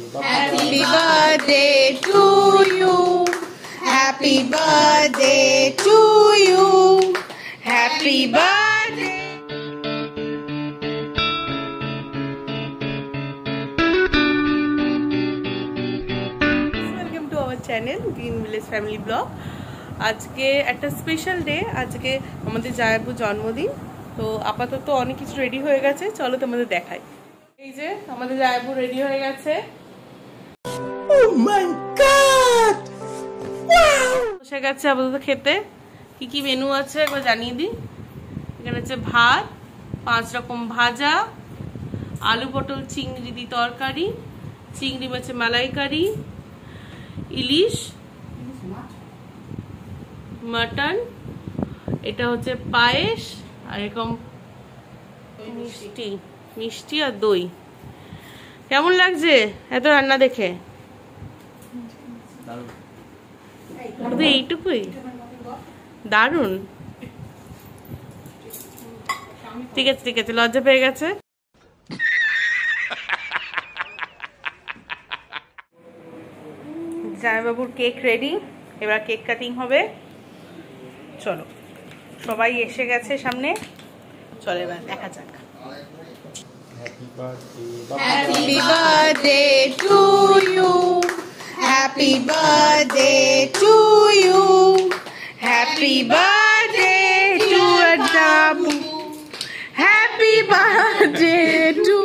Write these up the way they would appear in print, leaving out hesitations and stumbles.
Happy birthday to you. Happy birthday to you. Happy birthday. Welcome to our channel Green Village Family Blog. আজকে একটা special day, আজকে আমাদের জায়াবুর জন্মদিন। তো আপাতত অনেক কিছু রেডি হয়ে গেছে, চলো তোমাদের দেখাই। এই যে আমাদের জায়াবু রেডি হয়ে গেছে। Oh my God! Wow! বসে গেছে আপাতত খেতে। কি কি মেনু আছে একবার জানিয়ে দিই। এখানে আছে ভাত, 5 রকম ভাজা, আলু পটল চিংড়ি দিয়ে তরকারি, চিংড়ি মাছের মালাইকারি, ইলিশ, মটন, এটা হচ্ছে পায়েস, আর এরকম মিষ্টি আর দই। কেমন লাগছে এত রান্না দেখে? এইটুকুই দারুন। ঠিক আছে ঠিক আছে, লজ্জা পেয়ে গেছে। জামাইবাবুর কেক রেডি, এবার কেক কাটিং হবে। চলো, সবাই এসে গেছে সামনে, চলো এবার দেখা যাক। Happy birthday to you. Happy birthday to you. Happy birthday to Adabu. Happy birthday to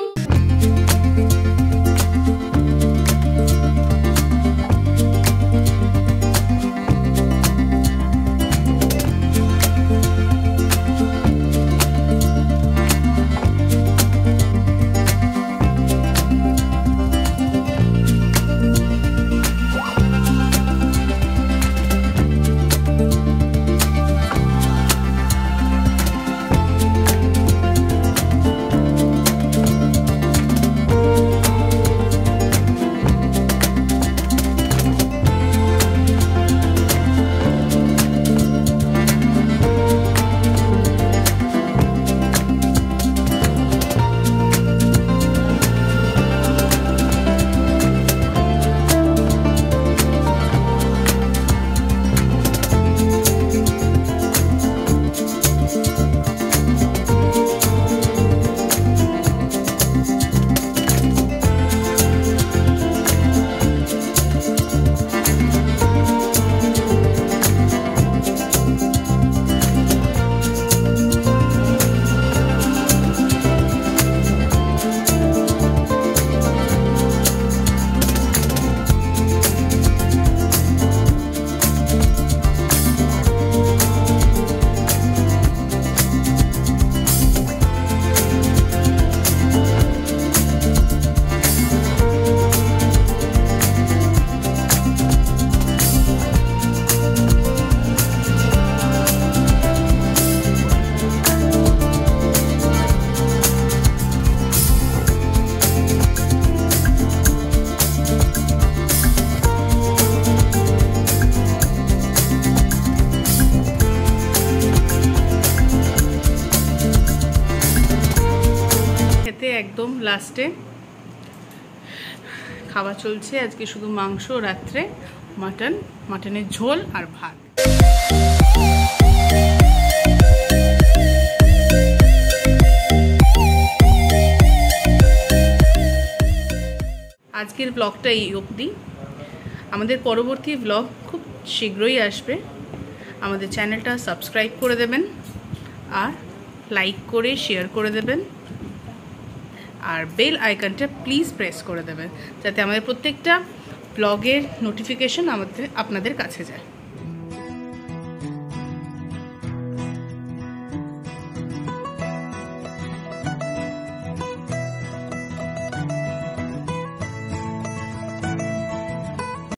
একদম লাস্টে খাওয়া চলছে। আজকে শুধু মাংস, রাত্রে মাটনের ঝোল আর ভাত। আজকের ব্লগটা এই অবধি। আমাদের পরবর্তী ব্লগ খুব শীঘ্রই আসবে। আমাদের চ্যানেলটা সাবস্ক্রাইব করে দেবেন, আর লাইক করে শেয়ার করে দেবেন, আর বেল আইকনটা প্লিজ প্রেস করে দেবেন, যাতে আমাদের প্রত্যেকটা ব্লগের নোটিফিকেশন আপনাদের কাছে যায়।